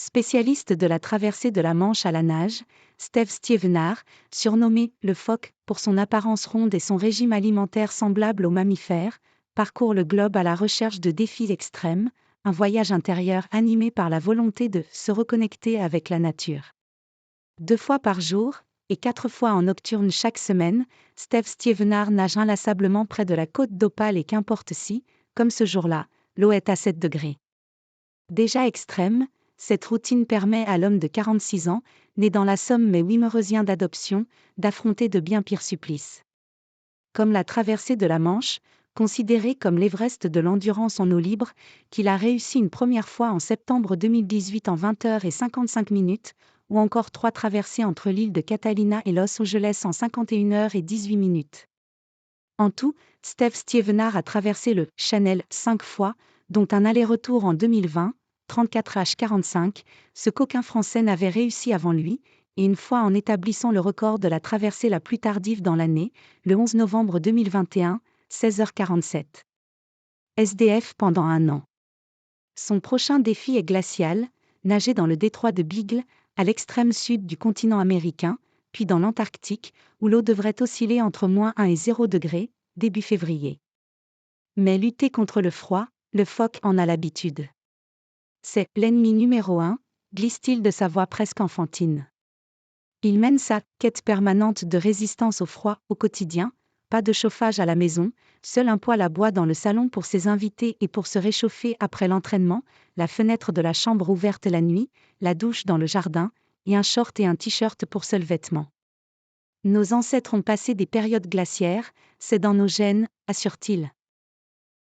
Spécialiste de la traversée de la Manche à la nage, Steve Stevenard, surnommé « le phoque » pour son apparence ronde et son régime alimentaire semblable aux mammifères, parcourt le globe à la recherche de défis extrêmes, un voyage intérieur animé par la volonté de se reconnecter avec la nature. 2 fois par jour, et 4 fois en nocturne chaque semaine, Steve Stevenard nage inlassablement près de la côte d'Opale et qu'importe si, comme ce jour-là, l'eau est à 7 degrés. Déjà extrême, cette routine permet à l'homme de 46 ans, né dans la Somme mais wimerosien d'adoption, d'affronter de bien pires supplices. Comme la traversée de la Manche, considérée comme l'Everest de l'endurance en eau libre, qu'il a réussi une première fois en septembre 2018 en 20h55, ou encore 3 traversées entre l'île de Catalina et Los Angeles en 51h18. En tout, Steve Stevenard a traversé le Channel 5 fois, dont un aller-retour en 2020, 34h45, ce qu'aucun Français n'avait réussi avant lui, et une fois en établissant le record de la traversée la plus tardive dans l'année, le 11 novembre 2021, 16h47. SDF pendant 1 an. Son prochain défi est glacial, nager dans le détroit de Beagle, à l'extrême sud du continent américain, puis dans l'Antarctique, où l'eau devrait osciller entre -1 et 0 degrés, début février. Mais lutter contre le froid, le phoque en a l'habitude. C'est « l'ennemi numéro 1, glisse-t-il de sa voix presque enfantine. Il mène sa « quête permanente de résistance au froid » au quotidien, pas de chauffage à la maison, seul un poêle à bois dans le salon pour ses invités et pour se réchauffer après l'entraînement, la fenêtre de la chambre ouverte la nuit, la douche dans le jardin, et un short et un t-shirt pour seul vêtement. Nos ancêtres ont passé des périodes glaciaires, c'est dans nos gènes, assure-t-il.